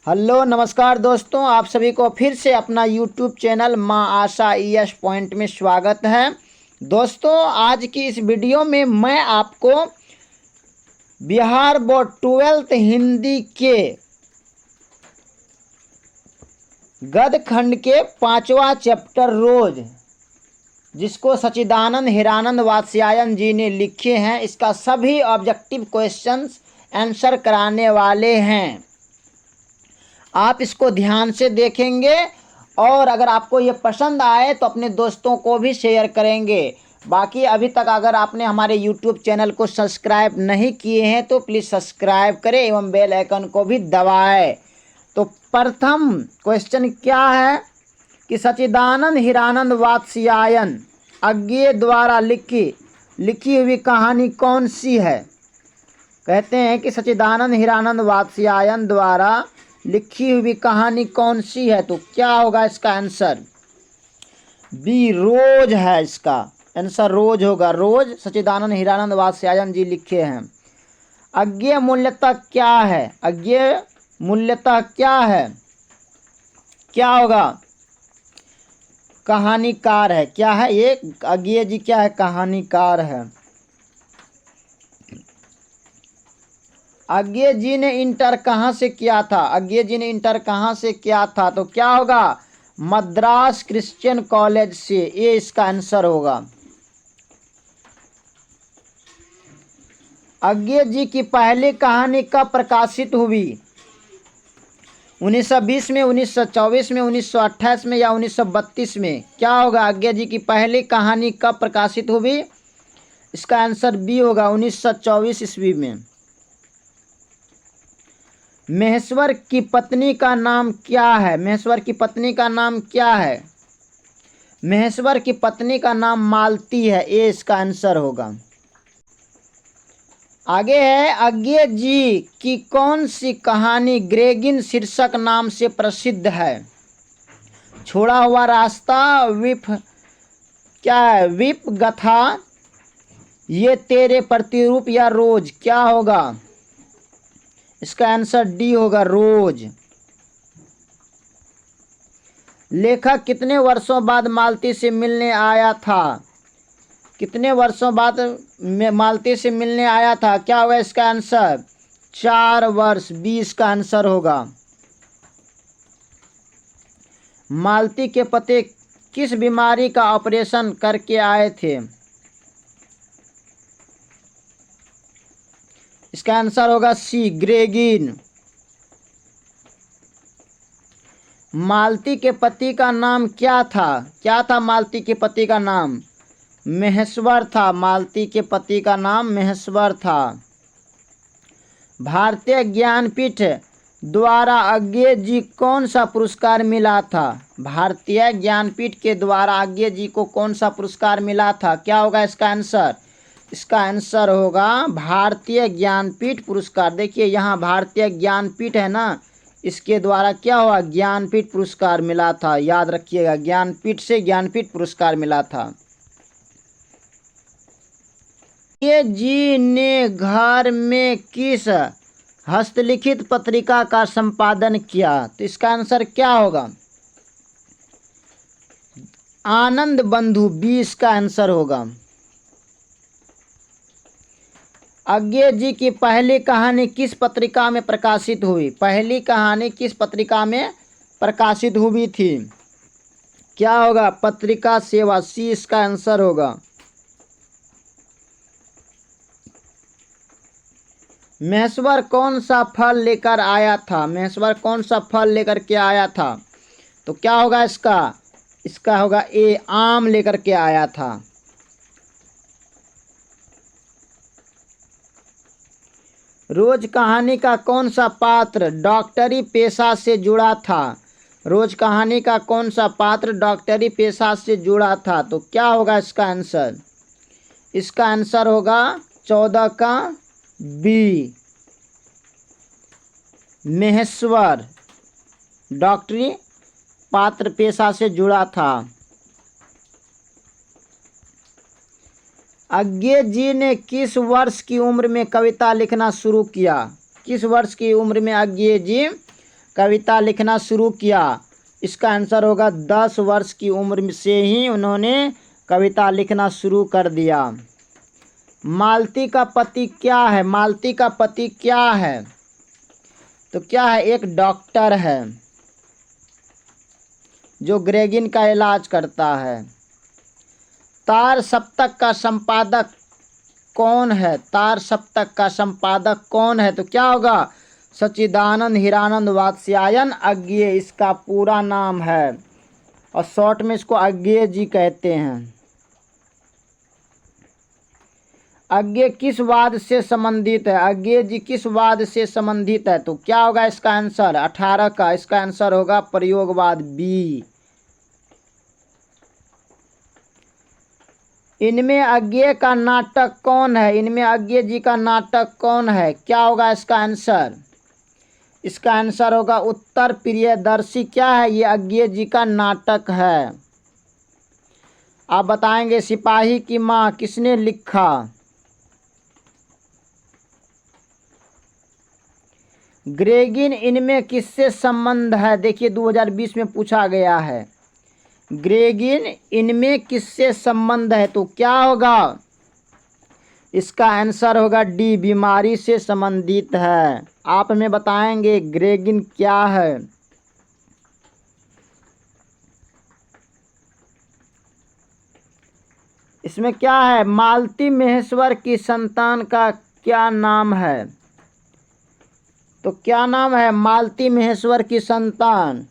Hello नमस्कार दोस्तों, आप सभी को फिर से अपना यूट्यूब चैनल माँ आशा ईएस पॉइंट में स्वागत है। दोस्तों, आज की इस वीडियो में मैं आपको बिहार बोर्ड 12th हिंदी के गद्य खंड के 5वां चैप्टर रोज, जिसको सच्चिदानंद हिरानंद वात्स्यायन जी ने लिखे हैं, इसका सभी ऑब्जेक्टिव क्वेश्चंस आंसर कराने वाले हैं। आप इसको ध्यान से देखेंगे और अगर आपको ये पसंद आए तो अपने दोस्तों को भी शेयर करेंगे। बाकी अभी तक अगर आपने हमारे YouTube चैनल को सब्सक्राइब नहीं किए हैं तो प्लीज़ सब्सक्राइब करें एवं बेल आइकन को भी दबाएं। तो प्रथम क्वेश्चन क्या है कि सच्चिदानंद हिरानंद वात्स्यायन अज्ञेय द्वारा लिखी हुई कहानी कौन सी है। कहते हैं कि सच्चिदानंद हिरानंद वात्स्यायन द्वारा लिखी हुई कहानी कौन सी है, तो क्या होगा इसका आंसर? बी, रोज है। इसका आंसर रोज होगा। रोज सच्चिदानंद हिरानंद वात्स्यायन जी लिखे हैं। अज्ञेय मूल्यतः क्या है? अज्ञेय मूल्यतः क्या है? क्या होगा? कहानीकार है। क्या है ये? अज्ञेय जी क्या है? कहानीकार है। अज्ञेय जी ने इंटर कहाँ से किया था? अज्ञेय जी ने इंटर कहाँ से किया था? तो क्या होगा? मद्रास क्रिश्चियन कॉलेज से। ये इसका आंसर होगा। अज्ञेय जी की पहली कहानी कब प्रकाशित हुई? 1920 में, 1924 में, 1928 में या 1932 में? क्या होगा? अज्ञेय जी की पहली कहानी कब प्रकाशित हुई? इसका आंसर बी होगा, 1924 ईस्वी में। महेश्वर की पत्नी का नाम क्या है? महेश्वर की पत्नी का नाम क्या है? महेश्वर की पत्नी का नाम मालती है। ये इसका आंसर होगा। आगे है, अज्ञेय जी की कौन सी कहानी ग्रेगिन शीर्षक नाम से प्रसिद्ध है? छोड़ा हुआ रास्ता, क्या है? विप गथा, ये तेरे प्रतिरूप या रोज? क्या होगा? इसका आंसर डी होगा, रोज। लेखक कितने वर्षों बाद मालती से मिलने आया था? कितने वर्षों बाद मालती से मिलने आया था? क्या होगा इसका आंसर? 4 वर्ष। 20 का आंसर होगा। मालती के पति किस बीमारी का ऑपरेशन करके आए थे? इसका आंसर होगा सी, ग्रेगिन। मालती के पति का नाम क्या था? क्या था मालती के पति का नाम? महेश्वर था। मालती के पति का नाम महेश्वर था। भारतीय ज्ञानपीठ द्वारा अज्ञेय जी कौन सा पुरस्कार मिला था? भारतीय ज्ञानपीठ के द्वारा अज्ञेय जी को कौन सा पुरस्कार मिला था? क्या होगा इसका आंसर? इसका आंसर होगा भारतीय ज्ञानपीठ पुरस्कार। देखिए यहाँ भारतीय ज्ञानपीठ है ना, इसके द्वारा क्या हुआ? ज्ञानपीठ पुरस्कार मिला था। याद रखिएगा, ज्ञानपीठ से ज्ञानपीठ पुरस्कार मिला था। ये जी ने घर में किस हस्तलिखित पत्रिका का संपादन किया? तो इसका आंसर क्या होगा? आनंद बंधु। 20 का आंसर होगा। अज्ञेय जी की पहली कहानी किस पत्रिका में प्रकाशित हुई? पहली कहानी किस पत्रिका में प्रकाशित हुई थी? क्या होगा? पत्रिका सेवा। सी इसका आंसर होगा। महेश्वर कौन सा फल लेकर आया था? महेश्वर कौन सा फल लेकर के आया था? तो क्या होगा इसका? इसका होगा ए, आम लेकर के आया था। रोज कहानी का कौन सा पात्र डॉक्टरी पेशा से जुड़ा था? रोज कहानी का कौन सा पात्र डॉक्टरी पेशा से जुड़ा था? तो क्या होगा इसका आंसर? इसका आंसर होगा 14 का बी, महेश्वर डॉक्टरी पात्र पेशा से जुड़ा था। अज्ञेय जी ने किस वर्ष की उम्र में कविता लिखना शुरू किया? किस वर्ष की उम्र में अज्ञेय जी कविता लिखना शुरू किया? इसका आंसर होगा 10 वर्ष की उम्र से ही उन्होंने कविता लिखना शुरू कर दिया। मालती का पति क्या है? मालती का पति क्या है? तो क्या है? एक डॉक्टर है जो ग्रेगिन का इलाज करता है। तार सप्तक का संपादक कौन है? तार सप्तक का संपादक कौन है? तो क्या होगा? सच्चिदानंद हीरानंद वात्स्यायन अज्ञेय इसका पूरा नाम है, और शॉर्ट में इसको अज्ञेय जी कहते हैं। अज्ञेय किस वाद से संबंधित है? अज्ञेय जी किस वाद से संबंधित है? तो क्या होगा इसका आंसर? 18 का इसका आंसर होगा प्रयोगवाद बी। इनमें अज्ञेय का नाटक कौन है? इनमें अज्ञेय जी का नाटक कौन है? क्या होगा इसका आंसर? इसका आंसर होगा उत्तर प्रियदर्शी। क्या है? ये अज्ञेय जी का नाटक है। आप बताएंगे सिपाही की माँ किसने लिखा? ग्रेगिन इनमें किससे संबंध है? देखिए 2020 में पूछा गया है। ग्रेगिन इनमें किससे संबंध है? तो क्या होगा? इसका आंसर होगा डी, बीमारी से संबंधित है। आप हमें बताएंगे ग्रेगिन क्या है? इसमें क्या है? मालती महेश्वर की संतान का क्या नाम है? तो क्या नाम है? मालती महेश्वर की संतान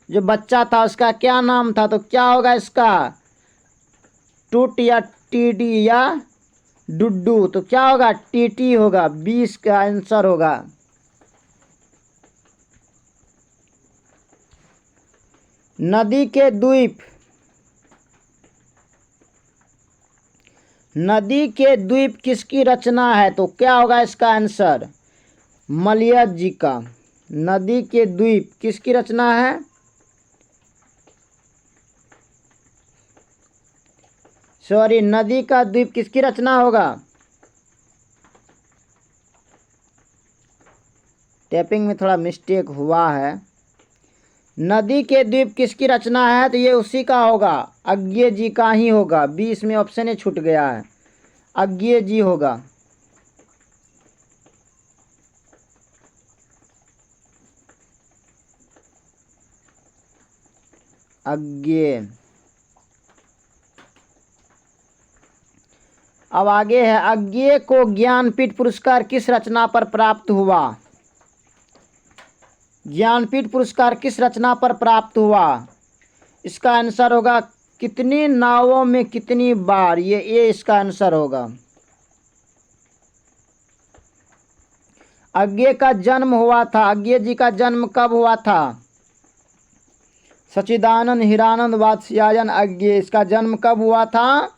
जो बच्चा था उसका क्या नाम था? तो क्या होगा इसका? टूट या टीडी या डुड्डू? तो क्या होगा? टीटी होगा। 20 का आंसर होगा। नदी के द्वीप, नदी के द्वीप किसकी रचना है? तो क्या होगा इसका आंसर? मलयज जी का। नदी के द्वीप किसकी रचना है? सॉरी, नदी का द्वीप किसकी रचना होगा? टैपिंग में थोड़ा मिस्टेक हुआ है। नदी के द्वीप किसकी रचना है? तो ये उसी का होगा, अज्ञेय जी का ही होगा। 20 में ऑप्शन ही छूट गया है, अज्ञेय जी होगा। अज्ञेय। अब आगे है, अज्ञेय को ज्ञानपीठ पुरस्कार किस रचना पर प्राप्त हुआ? ज्ञानपीठ पुरस्कार किस रचना पर प्राप्त हुआ? इसका आंसर होगा कितनी नावों में कितनी बार। ये इसका आंसर होगा। अज्ञेय का जन्म हुआ था, अज्ञेय जी का जन्म कब हुआ था? सच्चिदानंद हीरानंद वात्स्यायन अज्ञेय, इसका जन्म कब हुआ था?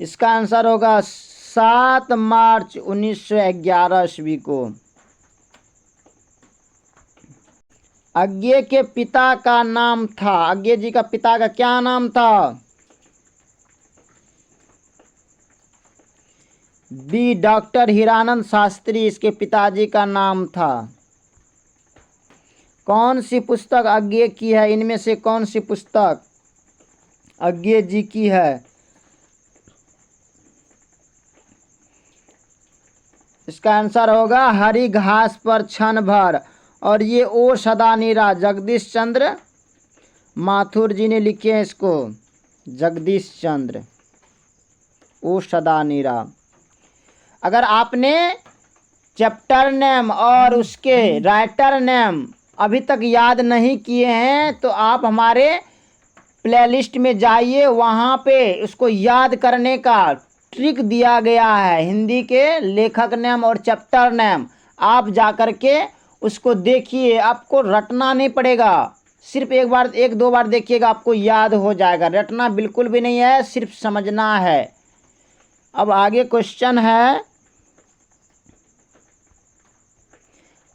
इसका आंसर होगा 7 मार्च 1911 ईस्वी को। अज्ञेय के पिता का नाम था, अज्ञेय जी का पिता का क्या नाम था? बी, डॉक्टर हीरानंद शास्त्री इसके पिताजी का नाम था। कौन सी पुस्तक अज्ञेय की है? इनमें से कौन सी पुस्तक अज्ञेय जी की है? इसका आंसर होगा हरी घास पर क्षण भर, और ये ओ सदानीरा जगदीश चंद्र माथुर जी ने लिखे हैं इसको। जगदीश चंद्र ओ सदानीरा। अगर आपने चैप्टर नेम और उसके राइटर नेम अभी तक याद नहीं किए हैं तो आप हमारे प्लेलिस्ट में जाइए, वहाँ पे उसको याद करने का ट्रिक दिया गया है। हिंदी के लेखक नेम और चैप्टर नेम आप जा कर के उसको देखिए, आपको रटना नहीं पड़ेगा। सिर्फ एक दो बार देखिएगा, आपको याद हो जाएगा। रटना बिल्कुल भी नहीं है, सिर्फ समझना है। अब आगे क्वेश्चन है,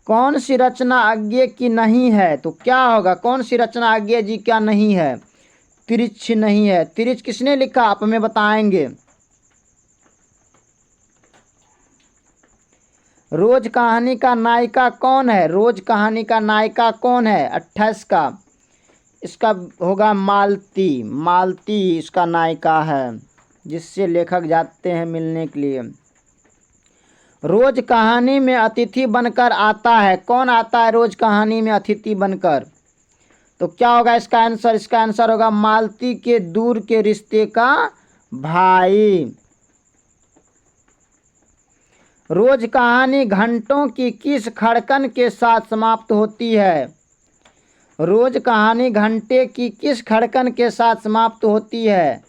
कौन सी रचना अज्ञेय की नहीं है? तो क्या होगा? कौन सी रचना अज्ञेय जी क्या नहीं है? तिरछ नहीं है। तिरछ किसने लिखा? आप हमें बताएंगे। रोज कहानी का नायिका कौन है? रोज कहानी का नायिका कौन है? 28 का इसका होगा मालती। मालती इसका नायिका है, जिससे लेखक जाते हैं मिलने के लिए। रोज कहानी में अतिथि बनकर आता है। कौन आता है रोज कहानी में अतिथि बनकर? तो क्या होगा इसका आंसर? इसका आंसर होगा मालती के दूर के रिश्ते का भाई। रोज कहानी घंटों की किस खड़कन के साथ समाप्त होती है? रोज कहानी घंटे की किस खड़कन के साथ समाप्त होती है?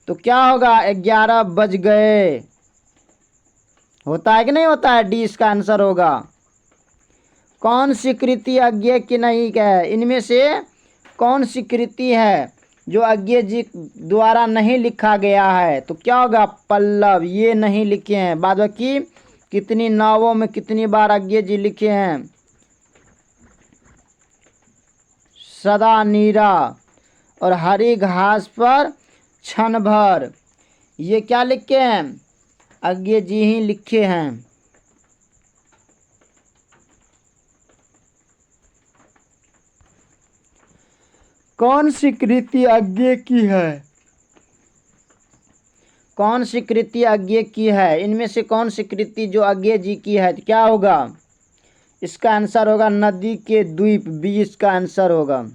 तो क्या होगा? 11 बज गए। होता है कि नहीं होता है? डी इसका आंसर होगा। कौन सी कृति अज्ञे की नहीं है? इनमें से कौन सी कृति है जो अज्ञे जी द्वारा नहीं लिखा गया है? तो क्या होगा? पल्लव। ये नहीं लिखे हैं। बाद बाकी कितनी नावों में कितनी बार अज्ञे जी लिखे हैं? सदा नीरा और हरी घास पर क्षण भर। ये क्या लिखे हैं? अज्ञे जी ही लिखे हैं। कौन सी कृति अज्ञे की है? कौन सी कृति अज्ञे की है? इनमें से कौन सी कृति जो अज्ञे जी की है? क्या होगा? इसका आंसर होगा नदी के द्वीप। बी इसका आंसर होगा।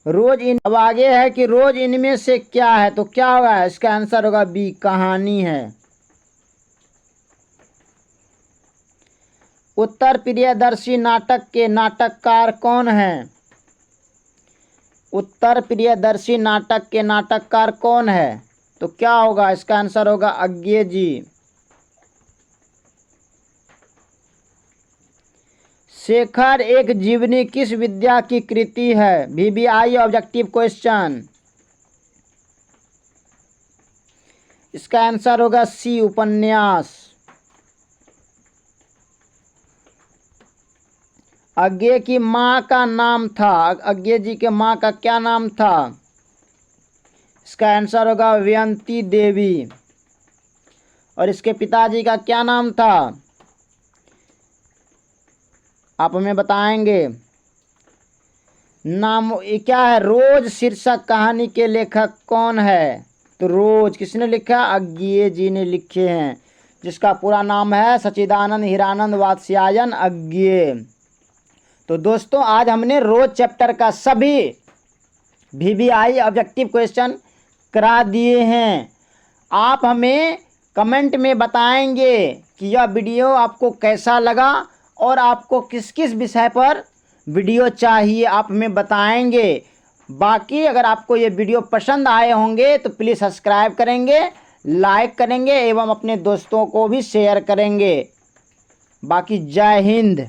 रोज इन अब आगे है कि रोज इनमें से क्या है? तो क्या होगा? इसका आंसर होगा बी कहानी है। उत्तर प्रियदर्शी नाटक के नाटककार कौन हैं? उत्तर प्रियदर्शी नाटक के नाटककार कौन है? तो क्या होगा? इसका आंसर होगा अज्ञे जी। शेखर एक जीवनी किस विद्या की कृति है? VBI objective question. इसका आंसर होगा सी उपन्यास। अज्ञे की माँ का नाम था। अज्ञे जी के माँ का क्या नाम था? इसका आंसर होगा व्यंती देवी। और इसके पिताजी का क्या नाम था? आप हमें बताएंगे। नाम क्या है? रोज शीर्षक कहानी के लेखक कौन है? तो रोज किसने लिखा? अज्ञे जी ने लिखे हैं, जिसका पूरा नाम है सच्चिदानंद हीरानंद वात्स्यायन अज्ञे। तो दोस्तों आज हमने रोज चैप्टर का सभी VBI ऑब्जेक्टिव क्वेश्चन करा दिए हैं। आप हमें कमेंट में बताएंगे कि यह वीडियो आपको कैसा लगा और आपको किस किस विषय पर वीडियो चाहिए, आप हमें बताएंगे। बाकी अगर आपको ये वीडियो पसंद आए होंगे तो प्लीज़ सब्सक्राइब करेंगे, लाइक करेंगे एवं अपने दोस्तों को भी शेयर करेंगे। बाकी जय हिंद।